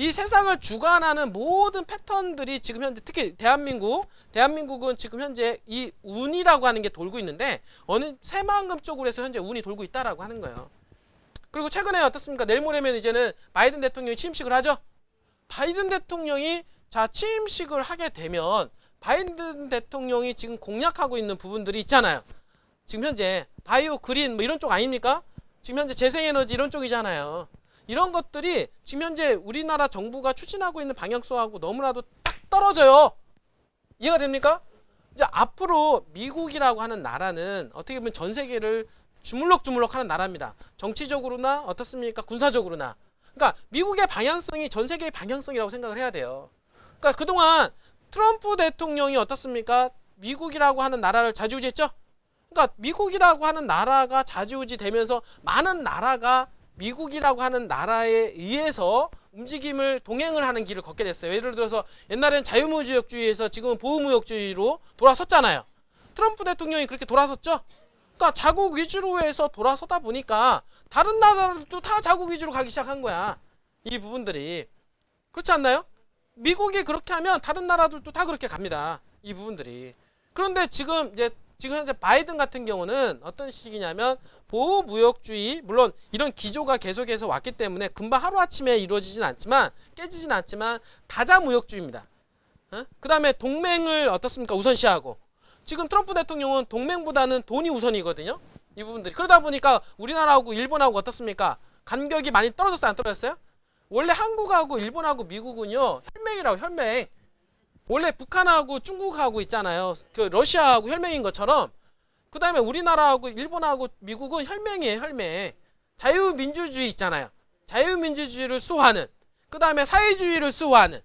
이 세상을 주관하는 모든 패턴들이 지금 현재 특히 대한민국은 지금 현재 이 운이라고 하는 게 돌고 있는데 어느 새만금 쪽으로 해서 현재 운이 돌고 있다라고 하는 거예요. 그리고 최근에 어떻습니까? 내일 모레면 이제는 바이든 대통령이 취임식을 하죠. 바이든 대통령이 자 취임식을 하게 되면 바이든 대통령이 지금 공략하고 있는 부분들이 있잖아요. 지금 현재 바이오 그린 뭐 이런 쪽 아닙니까? 지금 현재 재생에너지 이런 쪽이잖아요. 이런 것들이 지금 현재 우리나라 정부가 추진하고 있는 방향성하고 너무나도 딱 떨어져요. 이해가 됩니까? 이제 앞으로 미국이라고 하는 나라는 어떻게 보면 전 세계를 주물럭주물럭 하는 나라입니다. 정치적으로나 어떻습니까? 군사적으로나. 그러니까 미국의 방향성이 전 세계의 방향성이라고 생각을 해야 돼요. 그러니까 그동안 트럼프 대통령이 어떻습니까? 미국이라고 하는 나라를 좌지우지했죠? 그러니까 미국이라고 하는 나라가 좌지우지 되면서 많은 나라가 미국이라고 하는 나라에 의해서 움직임을 동행을 하는 길을 걷게 됐어요. 예를 들어서 옛날엔 자유무역주의에서 지금은 보호무역주의로 돌아섰잖아요. 트럼프 대통령이 그렇게 돌아섰죠. 그러니까 자국 위주로 해서 돌아서다 보니까 다른 나라들도 다 자국 위주로 가기 시작한 거야. 이 부분들이. 그렇지 않나요? 미국이 그렇게 하면 다른 나라들도 다 그렇게 갑니다. 이 부분들이. 그런데 지금 현재 바이든 같은 경우는 어떤 식이냐면 보호무역주의, 물론 이런 기조가 계속해서 왔기 때문에 금방 하루아침에 이루어지진 않지만 깨지진 않지만 다자무역주의입니다. 그 다음에 동맹을 어떻습니까? 우선시하고 지금 트럼프 대통령은 동맹보다는 돈이 우선이거든요. 이 부분들이. 그러다 보니까 우리나라하고 일본하고 어떻습니까? 간격이 많이 떨어졌어요? 안 떨어졌어요? 원래 한국하고 일본하고 미국은요 혈맹이라고 혈맹. 원래 북한하고 중국하고 있잖아요. 그 러시아하고 혈맹인 것처럼 그 다음에 우리나라하고 일본하고 미국은 혈맹이에요. 혈맹. 자유민주주의 있잖아요. 자유민주주의를 수호하는 그 다음에 사회주의를 수호하는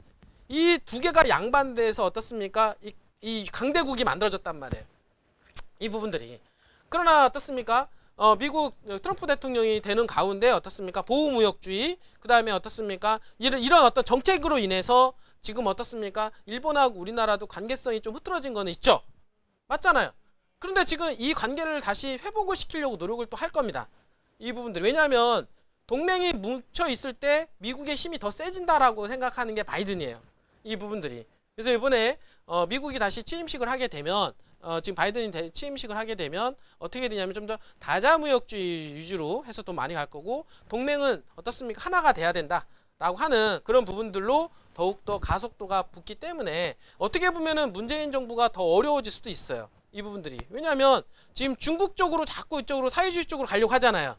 이 두 개가 양반돼서 어떻습니까? 이 강대국이 만들어졌단 말이에요. 이 부분들이. 그러나 어떻습니까? 미국 트럼프 대통령이 되는 가운데 어떻습니까? 보호무역주의 그 다음에 어떻습니까? 이런 어떤 정책으로 인해서 지금 어떻습니까? 일본하고 우리나라도 관계성이 좀 흐트러진 거는 있죠. 맞잖아요. 그런데 지금 이 관계를 다시 회복을 시키려고 노력을 또 할 겁니다. 이 부분들. 왜냐하면 동맹이 뭉쳐 있을 때 미국의 힘이 더 세진다라고 생각하는 게 바이든이에요. 이 부분들이. 그래서 이번에 미국이 다시 취임식을 하게 되면 지금 바이든이 취임식을 하게 되면 어떻게 되냐면 좀 더 다자무역주의 위주로 해서 또 많이 갈 거고 동맹은 어떻습니까? 하나가 돼야 된다라고 하는 그런 부분들로 더욱더 가속도가 붙기 때문에 어떻게 보면은 문재인 정부가 더 어려워질 수도 있어요. 이 부분들이. 왜냐하면 지금 중국 쪽으로 자꾸 이쪽으로 사회주의 쪽으로 가려고 하잖아요.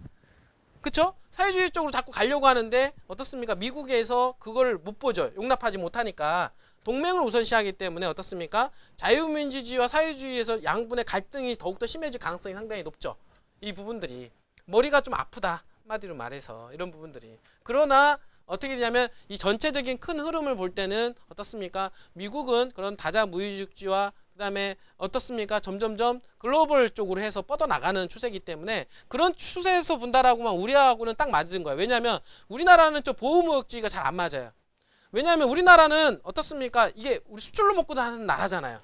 그쵸? 사회주의 쪽으로 자꾸 가려고 하는데 어떻습니까? 미국에서 그걸 못 보죠. 용납하지 못하니까 동맹을 우선시하기 때문에 어떻습니까? 자유민주주의와 사회주의에서 양분의 갈등이 더욱더 심해질 가능성이 상당히 높죠. 이 부분들이. 머리가 좀 아프다. 한마디로 말해서 이런 부분들이. 그러나 어떻게 되냐면 이 전체적인 큰 흐름을 볼 때는 어떻습니까? 미국은 그런 다자무역주의와 그 다음에 어떻습니까? 점점점 글로벌 쪽으로 해서 뻗어나가는 추세이기 때문에 그런 추세에서 본다라고만 우리하고는 딱 맞은 거예요. 왜냐하면 우리나라는 좀 보호무역주의가 잘 안 맞아요. 왜냐하면 우리나라는 어떻습니까? 이게 우리 수출로 먹고 사는 나라잖아요.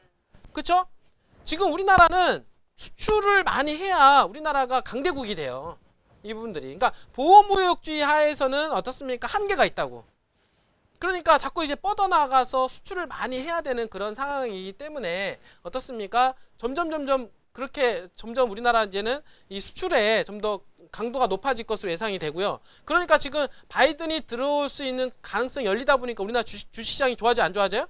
그쵸? 지금 우리나라는 수출을 많이 해야 우리나라가 강대국이 돼요. 이 부분들이. 그러니까 보호무역주의 하에서는 어떻습니까? 한계가 있다고. 그러니까 자꾸 이제 뻗어나가서 수출을 많이 해야 되는 그런 상황이기 때문에 어떻습니까? 점점 그렇게 점점 우리나라 이제는 이 수출에 좀 더 강도가 높아질 것으로 예상이 되고요. 그러니까 지금 바이든이 들어올 수 있는 가능성이 열리다 보니까 우리나라 주식시장이 좋아져요? 안 좋아져요?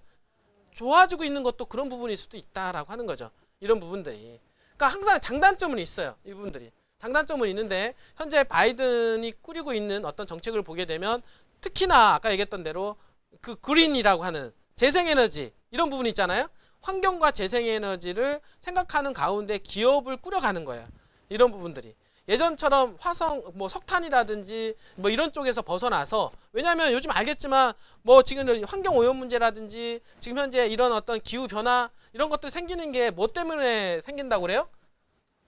좋아지고 있는 것도 그런 부분일 수도 있다라고 하는 거죠. 이런 부분들이. 그러니까 항상 장단점은 있어요. 이 부분들이. 장단점은 있는데 현재 바이든이 꾸리고 있는 어떤 정책을 보게 되면 특히나 아까 얘기했던 대로 그 그린이라고 하는 재생에너지 이런 부분 있잖아요. 환경과 재생에너지를 생각하는 가운데 기업을 꾸려가는 거예요. 이런 부분들이. 예전처럼 화성, 뭐 석탄이라든지 뭐 이런 쪽에서 벗어나서 왜냐하면 요즘 알겠지만 뭐 지금 환경 오염 문제라든지 지금 현재 이런 어떤 기후 변화 이런 것들 생기는 게 뭐 때문에 생긴다고 그래요?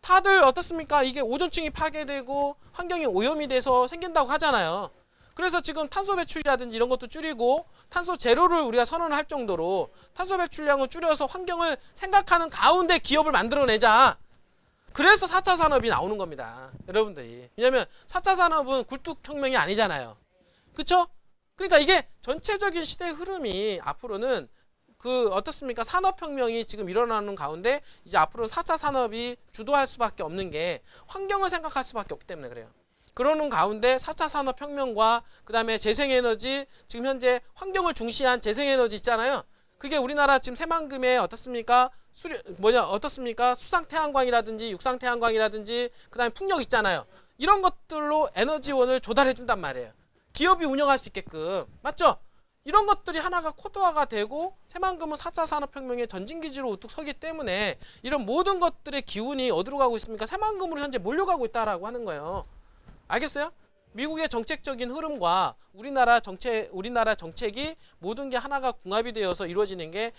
다들 어떻습니까? 이게 오존층이 파괴되고 환경이 오염이 돼서 생긴다고 하잖아요. 그래서 지금 탄소 배출이라든지 이런 것도 줄이고 탄소 제로를 우리가 선언을 할 정도로 탄소 배출량을 줄여서 환경을 생각하는 가운데 기업을 만들어내자. 그래서 4차 산업이 나오는 겁니다. 여러분들이. 왜냐면 4차 산업은 굴뚝혁명이 아니잖아요. 그쵸? 그러니까 이게 전체적인 시대 흐름이 앞으로는 그 어떻습니까? 산업혁명이 지금 일어나는 가운데 이제 앞으로 4차 산업이 주도할 수밖에 없는 게 환경을 생각할 수밖에 없기 때문에 그래요. 그러는 가운데 4차 산업혁명과 그 다음에 재생에너지, 지금 현재 환경을 중시한 재생에너지 있잖아요. 그게 우리나라 지금 새만금에 어떻습니까? 어떻습니까? 수상태양광이라든지 육상태양광이라든지 그 다음에 풍력 있잖아요. 이런 것들로 에너지원을 조달해 준단 말이에요. 기업이 운영할 수 있게끔. 맞죠? 이런 것들이 하나가 코드화가 되고 새만금은 4차 산업혁명의 전진기지로 우뚝 서기 때문에 이런 모든 것들의 기운이 어디로 가고 있습니까? 새만금으로 현재 몰려가고 있다라고 하는 거예요. 알겠어요? 미국의 정책적인 흐름과 우리나라 정책이 모든 게 하나가 궁합이 되어서 이루어지는 게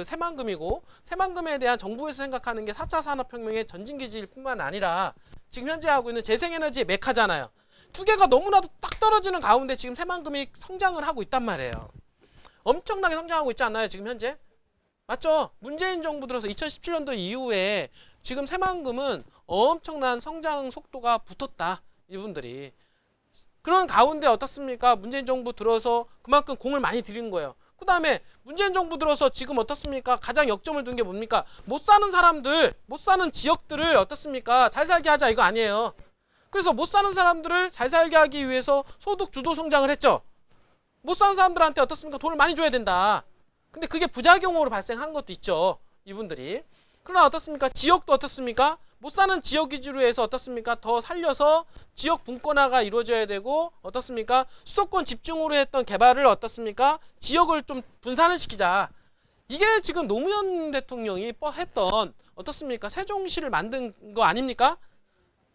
새만금이고, 새만금에 대한 정부에서 생각하는 게 4차 산업혁명의 전진기지일 뿐만 아니라 지금 현재 하고 있는 재생에너지의 메카잖아요. 두 개가 너무나도 딱 떨어지는 가운데 지금 새만금이 성장을 하고 있단 말이에요. 엄청나게 성장하고 있지 않나요? 지금 현재? 맞죠? 문재인 정부 들어서 2017년도 이후에 지금 새만금은 엄청난 성장 속도가 붙었다. 이분들이. 그런 가운데 어떻습니까? 문재인 정부 들어서 그만큼 공을 많이 들인 거예요. 그 다음에 문재인 정부 들어서 지금 어떻습니까? 가장 역점을 둔 게 뭡니까? 못 사는 사람들, 못 사는 지역들을 어떻습니까? 잘 살게 하자 이거 아니에요. 그래서 못 사는 사람들을 잘 살게 하기 위해서 소득 주도 성장을 했죠. 못 사는 사람들한테 어떻습니까? 돈을 많이 줘야 된다. 근데 그게 부작용으로 발생한 것도 있죠. 이분들이. 그러나 어떻습니까? 지역도 어떻습니까? 못 사는 지역 위주로 해서 어떻습니까? 더 살려서 지역 분권화가 이루어져야 되고 어떻습니까? 수도권 집중으로 했던 개발을 어떻습니까? 지역을 좀 분산을 시키자. 이게 지금 노무현 대통령이 했던 어떻습니까? 세종시를 만든 거 아닙니까?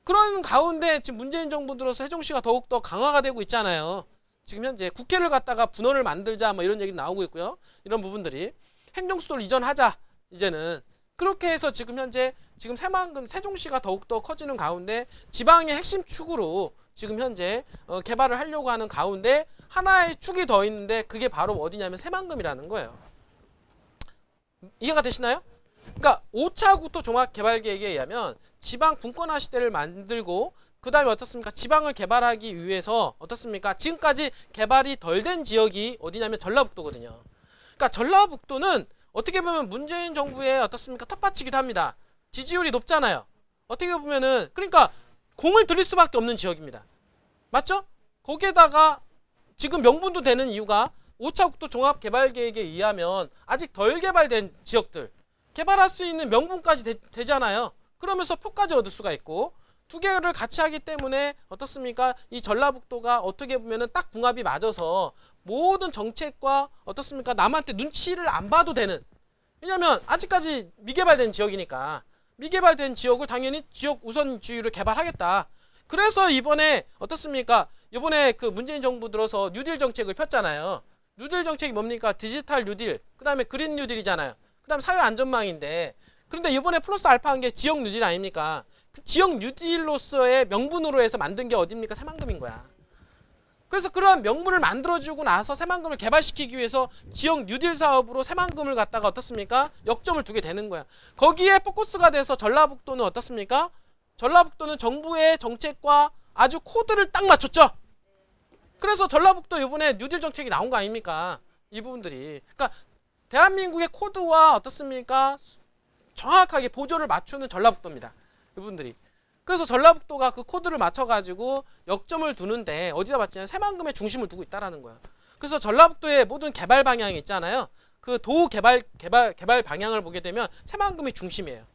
그런 가운데 지금 문재인 정부 들어서 세종시가 더욱더 강화가 되고 있잖아요. 지금 현재 국회를 갖다가 분원을 만들자 뭐 이런 얘기 나오고 있고요. 이런 부분들이 행정수도를 이전하자 이제는 그렇게 해서 지금 현재 지금 새만금 세종시가 더욱더 커지는 가운데 지방의 핵심 축으로 지금 현재 개발을 하려고 하는 가운데 하나의 축이 더 있는데 그게 바로 어디냐면 새만금이라는 거예요. 이해가 되시나요? 그러니까 5차 국토 종합개발계획에 의하면 지방 분권화 시대를 만들고 그 다음에 어떻습니까? 지방을 개발하기 위해서 어떻습니까? 지금까지 개발이 덜 된 지역이 어디냐면 전라북도거든요. 그러니까 전라북도는 어떻게 보면 문재인 정부의 어떻습니까? 텃밭이기도 합니다. 지지율이 높잖아요. 어떻게 보면은 그러니까 공을 들일 수밖에 없는 지역입니다. 맞죠? 거기에다가 지금 명분도 되는 이유가 5차 국토 종합개발계획에 의하면 아직 덜 개발된 지역들 개발할 수 있는 명분까지 되잖아요. 그러면서 표까지 얻을 수가 있고 두 개를 같이 하기 때문에 어떻습니까? 이 전라북도가 어떻게 보면은 딱 궁합이 맞아서 모든 정책과 어떻습니까? 남한테 눈치를 안 봐도 되는. 왜냐면 아직까지 미개발된 지역이니까 미개발된 지역을 당연히 지역 우선주의로 개발하겠다. 그래서 이번에 어떻습니까? 이번에 그 문재인 정부 들어서 뉴딜 정책을 폈잖아요. 뉴딜 정책이 뭡니까? 디지털 뉴딜, 그 다음에 그린 뉴딜이잖아요. 그 다음에 사회 안전망인데 그런데 이번에 플러스 알파한 게 지역 뉴딜 아닙니까? 그 지역 뉴딜로서의 명분으로 해서 만든 게 어딥니까? 새만금인 거야. 그래서 그러한 명분을 만들어주고 나서 새만금을 개발시키기 위해서 지역 뉴딜 사업으로 새만금을 갖다가 어떻습니까? 역점을 두게 되는 거야. 거기에 포커스가 돼서 전라북도는 어떻습니까? 전라북도는 정부의 정책과 아주 코드를 딱 맞췄죠. 그래서 전라북도 이번에 뉴딜 정책이 나온 거 아닙니까? 이 부분들이. 그러니까 대한민국의 코드와 어떻습니까? 정확하게 보조를 맞추는 전라북도입니다. 이분들이. 그래서 전라북도가 그 코드를 맞춰가지고 역점을 두는데 어디다 맞추냐면 새만금에 중심을 두고 있다라는 거예요. 그래서 전라북도의 모든 개발 방향이 있잖아요. 그 도 개발 방향을 보게 되면 새만금이 중심이에요.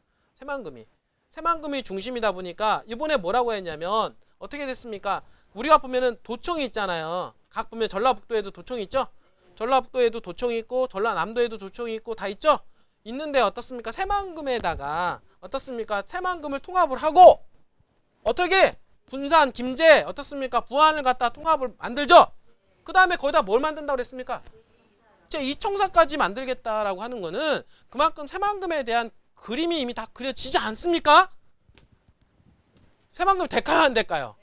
새만금이 중심이다 보니까 이번에 뭐라고 했냐면 어떻게 됐습니까? 우리가 보면은 도청이 있잖아요. 각 보면 전라북도에도 도청이 있죠. 전라북도에도 도청이 있고 전라남도에도 도청이 있고 다 있죠. 있는데 어떻습니까? 새만금에다가 어떻습니까? 새만금을 통합을 하고 어떻게 분산, 김제 어떻습니까? 부안을 갖다 통합을 만들죠. 그 다음에 거기다 뭘 만든다고 그랬습니까? 이청사까지 만들겠다라고 하는 거는 그만큼 새만금에 대한 그림이 이미 다 그려지지 않습니까? 새만금 될까요? 안 될까요?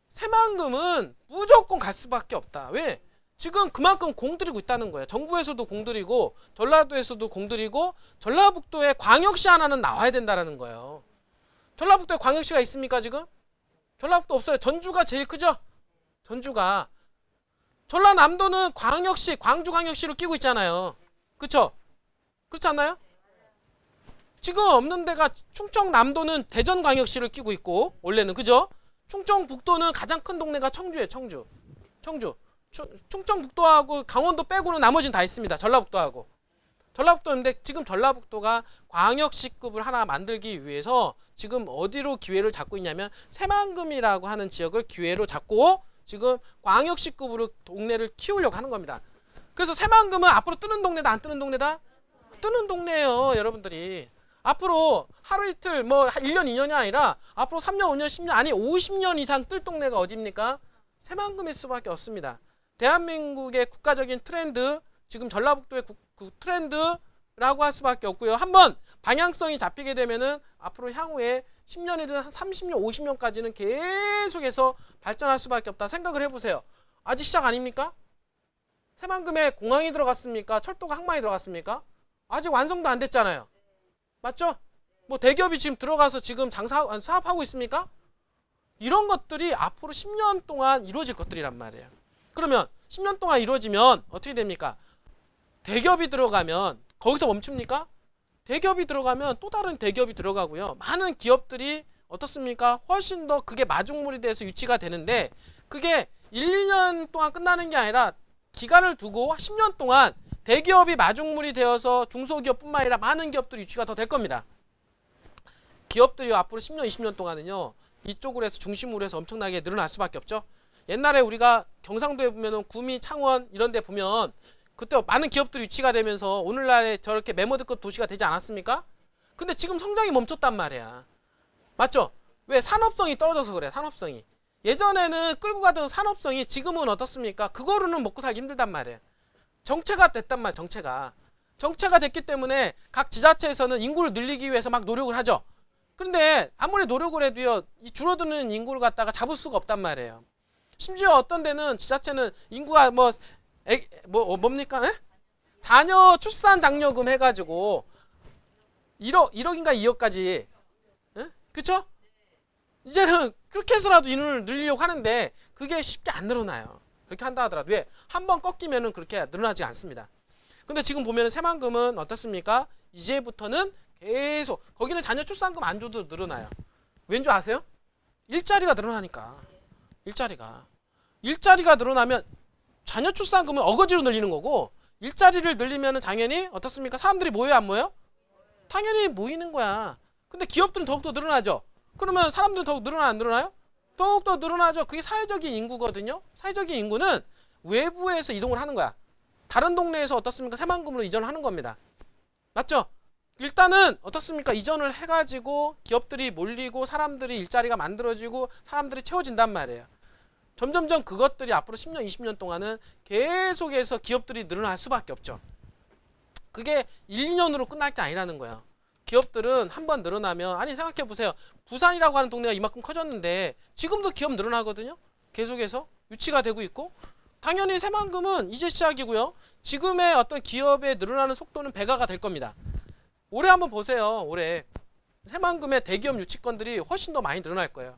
새만금은 무조건 갈 수밖에 없다. 왜? 지금 그만큼 공들이고 있다는 거예요. 정부에서도 공들이고 전라도에서도 공들이고 전라북도에 광역시 하나는 나와야 된다는 거예요. 전라북도에 광역시가 있습니까 지금? 전라북도 없어요. 전주가 제일 크죠? 전주가. 전라남도는 광역시, 광주광역시로 끼고 있잖아요. 그쵸? 그렇지 않나요? 지금 없는 데가 충청남도는 대전광역시를 끼고 있고 원래는 그죠? 충청북도는 가장 큰 동네가 청주예요. 청주. 충청북도하고 강원도 빼고는 나머지는 다 있습니다. 전라북도하고. 전라북도인데 지금 전라북도가 광역시급을 하나 만들기 위해서 지금 어디로 기회를 잡고 있냐면 새만금이라고 하는 지역을 기회로 잡고 지금 광역시급으로 동네를 키우려고 하는 겁니다. 그래서 새만금은 앞으로 뜨는 동네다 안 뜨는 동네다? 뜨는 동네예요. 여러분들이. 앞으로 하루 이틀 뭐 1년 2년이 아니라 앞으로 3년 5년 10년 아니 50년 이상 뜰 동네가 어디입니까? 새만금일 수밖에 없습니다. 대한민국의 국가적인 트렌드 지금 전라북도의 트렌드라고 할 수밖에 없고요. 한번 방향성이 잡히게 되면은 앞으로 향후에 10년이든 한 30년 50년까지는 계속해서 발전할 수밖에 없다 생각을 해보세요. 아직 시작 아닙니까? 새만금에 공항이 들어갔습니까? 철도가 항만이 들어갔습니까? 아직 완성도 안 됐잖아요. 맞죠? 뭐 대기업이 지금 들어가서 지금 사업하고 있습니까? 이런 것들이 앞으로 10년 동안 이루어질 것들이란 말이에요. 그러면 10년 동안 이루어지면 어떻게 됩니까? 대기업이 들어가면 거기서 멈춥니까? 대기업이 들어가면 또 다른 대기업이 들어가고요. 많은 기업들이 어떻습니까? 훨씬 더 그게 마중물이 돼서 유치가 되는데 그게 1, 2년 동안 끝나는 게 아니라 기간을 두고 10년 동안 대기업이 마중물이 되어서 중소기업뿐만 아니라 많은 기업들이 유치가 더 될 겁니다. 기업들이 앞으로 10년, 20년 동안은요. 이쪽으로 해서 중심으로 해서 엄청나게 늘어날 수밖에 없죠. 옛날에 우리가 경상도에 보면은 구미, 창원 이런 데 보면 그때 많은 기업들이 유치가 되면서 오늘날에 저렇게 메모드급 도시가 되지 않았습니까? 근데 지금 성장이 멈췄단 말이야. 맞죠? 왜? 산업성이 떨어져서 그래. 산업성이. 예전에는 끌고 가던 산업성이 지금은 어떻습니까? 그거로는 먹고 살기 힘들단 말이에요. 정체가 됐단 말이에요. 정체가 됐기 때문에 각 지자체에서는 인구를 늘리기 위해서 막 노력을 하죠. 그런데 아무리 노력을 해도요. 이 줄어드는 인구를 갖다가 잡을 수가 없단 말이에요. 심지어 어떤 데는 지자체는 인구가 뭡니까? 에? 자녀 출산 장려금 해가지고 1억인가 2억까지 그쵸? 이제는 그렇게 해서라도 인원을 늘리려고 하는데 그게 쉽게 안 늘어나요. 그렇게 한다 하더라도 왜? 한번 꺾이면은 그렇게 늘어나지 않습니다. 근데 지금 보면은 새만금은 어떻습니까? 이제부터는 계속 거기는 자녀 출산금 안 줘도 늘어나요. 왠지 아세요? 일자리가 늘어나니까. 일자리가 늘어나면 자녀 출산금은 어거지로 늘리는 거고 일자리를 늘리면은 당연히 어떻습니까? 사람들이 모여요 안 모여요? 당연히 모이는 거야. 근데 기업들은 더욱더 늘어나죠. 그러면 사람들은 더욱 늘어나요 안 늘어나요? 더욱더 늘어나죠. 그게 사회적인 인구거든요. 사회적인 인구는 외부에서 이동을 하는 거야. 다른 동네에서 어떻습니까? 새만금으로 이전을 하는 겁니다. 맞죠? 일단은 어떻습니까? 이전을 해가지고 기업들이 몰리고 사람들이 일자리가 만들어지고 사람들이 채워진단 말이에요. 점점점 그것들이 앞으로 10년, 20년 동안은 계속해서 기업들이 늘어날 수밖에 없죠. 그게 1, 2년으로 끝날 게 아니라는 거예요. 기업들은 한번 늘어나면 아니 생각해 보세요. 부산이라고 하는 동네가 이만큼 커졌는데 지금도 기업 늘어나거든요. 계속해서 유치가 되고 있고 당연히 새만금은 이제 시작이고요. 지금의 어떤 기업의 늘어나는 속도는 배가가 될 겁니다. 올해 한번 보세요. 올해 새만금의 대기업 유치건들이 훨씬 더 많이 늘어날 거예요.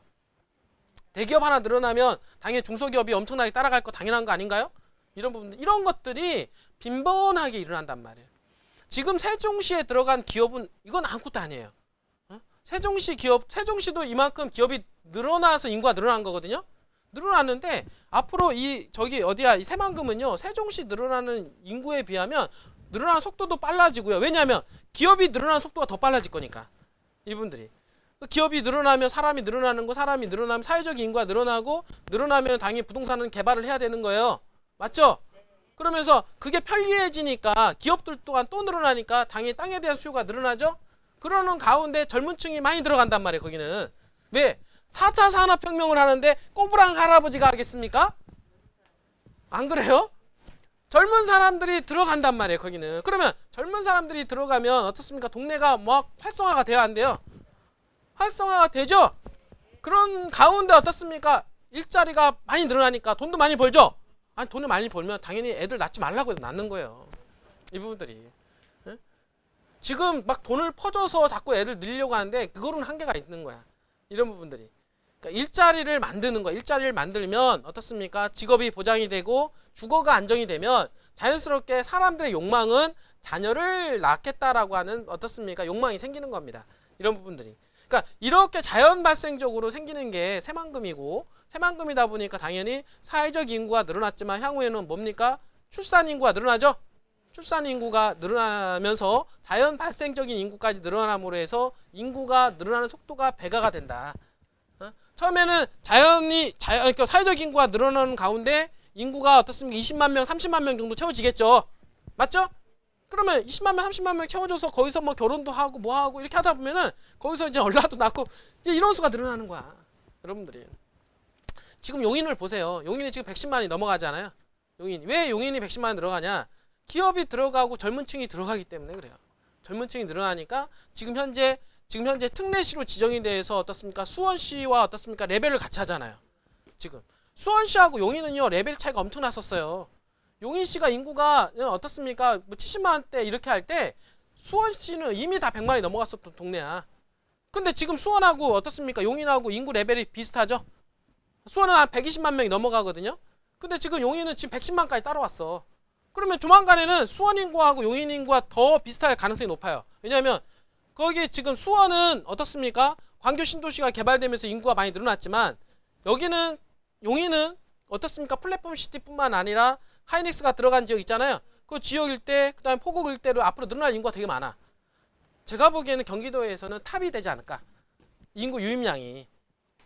대기업 하나 늘어나면 당연히 중소기업이 엄청나게 따라갈 거 당연한 거 아닌가요? 이런 부분들, 이런 것들이 빈번하게 일어난단 말이에요. 지금 세종시에 들어간 기업은 이건 아무것도 아니에요. 세종시 기업, 세종시도 이만큼 기업이 늘어나서 인구가 늘어난 거거든요. 늘어났는데 앞으로 이 새만금은요. 세종시 늘어나는 인구에 비하면 늘어나는 속도도 빨라지고요. 왜냐하면 기업이 늘어나는 속도가 더 빨라질 거니까. 이분들이. 기업이 늘어나면 사람이 늘어나는 거, 사람이 늘어나면 사회적인 인구가 늘어나고 늘어나면 당연히 부동산은 개발을 해야 되는 거예요. 맞죠? 그러면서 그게 편리해지니까 기업들 또한 또 늘어나니까 당연히 땅에 대한 수요가 늘어나죠? 그러는 가운데 젊은 층이 많이 들어간단 말이에요. 거기는. 왜? 4차 산업혁명을 하는데 꼬부랑 할아버지가 하겠습니까? 안 그래요? 젊은 사람들이 들어간단 말이에요. 거기는. 그러면 젊은 사람들이 들어가면 어떻습니까? 동네가 막 활성화가 돼야 안 돼요? 활성화가 되죠? 그런 가운데 어떻습니까? 일자리가 많이 늘어나니까 돈도 많이 벌죠? 아니 돈을 많이 벌면 당연히 애들 낳지 말라고 해서 낳는 거예요. 이 부분들이. 예? 지금 막 돈을 퍼줘서 자꾸 애들 늘리려고 하는데 그거는 한계가 있는 거야. 이런 부분들이. 그러니까 일자리를 만드는 거, 일자리를 만들면 어떻습니까? 직업이 보장이 되고 주거가 안정이 되면 자연스럽게 사람들의 욕망은 자녀를 낳겠다라고 하는 어떻습니까? 욕망이 생기는 겁니다. 이런 부분들이. 그러니까 이렇게 자연 발생적으로 생기는 게 새만금이고, 새만금이다 보니까 당연히 사회적 인구가 늘어났지만 향후에는 뭡니까? 출산 인구가 늘어나죠. 출산 인구가 늘어나면서 자연 발생적인 인구까지 늘어남으로 해서 인구가 늘어나는 속도가 배가가 된다. 처음에는 그러니까 사회적 인구가 늘어나는 가운데 인구가 어떻습니까? 20만 명, 30만 명 정도 채워지겠죠. 맞죠? 그러면 20만 명, 30만 명 채워줘서 거기서 뭐 결혼도 하고 뭐 하고 이렇게 하다 보면은 거기서 이제 얼라도 낳고 이제 이런 수가 늘어나는 거야. 여러분들이. 지금 용인을 보세요. 용인이 지금 110만이 넘어가잖아요. 왜 용인이 110만이 들어가냐? 기업이 들어가고 젊은 층이 들어가기 때문에 그래요. 젊은 층이 늘어나니까 지금 현재 특례시로 지정이 돼서 어떻습니까? 수원시와 어떻습니까? 레벨을 같이 하잖아요. 지금 수원시하고 용인은요 레벨 차이가 엄청 났었어요. 용인시가 인구가 어떻습니까? 뭐 70만대 이렇게 할 때 수원시는 이미 다 100만이 넘어갔었던 동네야. 근데 지금 수원하고 어떻습니까? 용인하고 인구 레벨이 비슷하죠? 수원은 한 120만 명이 넘어가거든요. 근데 지금 용인은 지금 110만까지 따라왔어. 그러면 조만간에는 수원 인구하고 용인 인구가 더 비슷할 가능성이 높아요. 왜냐하면 거기 지금 수원은 어떻습니까? 광교 신도시가 개발되면서 인구가 많이 늘어났지만 여기는 용인은 어떻습니까? 플랫폼 시티뿐만 아니라 하이닉스가 들어간 지역 있잖아요. 그 지역 일대, 그다음에 포곡 일대로 앞으로 늘어날 인구가 되게 많아. 제가 보기에는 경기도에서는 탑이 되지 않을까? 인구 유입량이.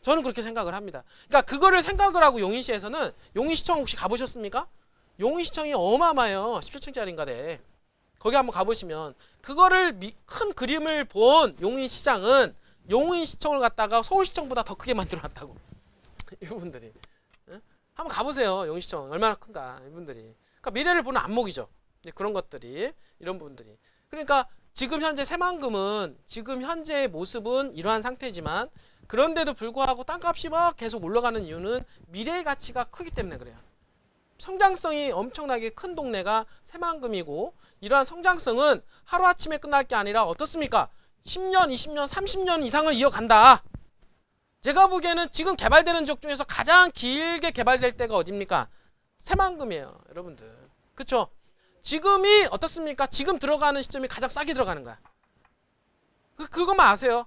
저는 그렇게 생각을 합니다. 그러니까 그거를 생각을 하고 용인시에서는 용인시청 혹시 가보셨습니까? 용인시청이 어마어마해요. 17층짜리인가래. 거기 한번 가보시면 그거를 큰 그림을 본 용인시장은 용인시청을 갖다가 서울시청보다 더 크게 만들어놨다고. 이분들이 한번 가보세요. 용인시청 얼마나 큰가 이분들이. 그러니까 미래를 보는 안목이죠. 그런 것들이 이런 부분들이. 그러니까 지금 현재 새만금은 지금 현재의 모습은 이러한 상태지만 그런데도 불구하고 땅값이 막 계속 올라가는 이유는 미래의 가치가 크기 때문에 그래요. 성장성이 엄청나게 큰 동네가 새만금이고 이러한 성장성은 하루아침에 끝날 게 아니라 어떻습니까? 10년, 20년, 30년 이상을 이어간다. 제가 보기에는 지금 개발되는 지역 중에서 가장 길게 개발될 때가 어딥니까? 새만금이에요. 여러분들. 그쵸? 지금이 어떻습니까? 지금 들어가는 시점이 가장 싸게 들어가는 거야. 그것만 아세요.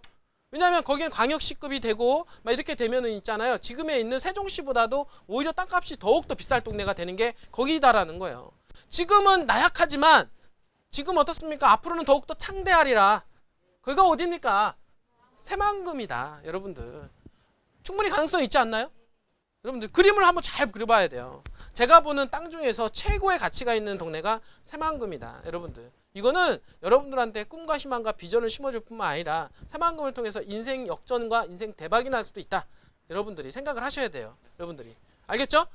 왜냐하면 거기는 광역시급이 되고 막 이렇게 되면은 있잖아요. 지금에 있는 세종시보다도 오히려 땅값이 더욱더 비쌀 동네가 되는 게 거기다라는 거예요. 지금은 나약하지만 지금 어떻습니까? 앞으로는 더욱더 창대하리라. 거기가 어딥니까? 새만금이다. 여러분들. 충분히 가능성이 있지 않나요? 여러분들 그림을 한번 잘 그려봐야 돼요. 제가 보는 땅 중에서 최고의 가치가 있는 동네가 새만금이다. 여러분들. 이거는 여러분들한테 꿈과 희망과 비전을 심어줄 뿐만 아니라 새만금을 통해서 인생 역전과 인생 대박이 날 수도 있다. 여러분들이 생각을 하셔야 돼요. 여러분들이. 알겠죠?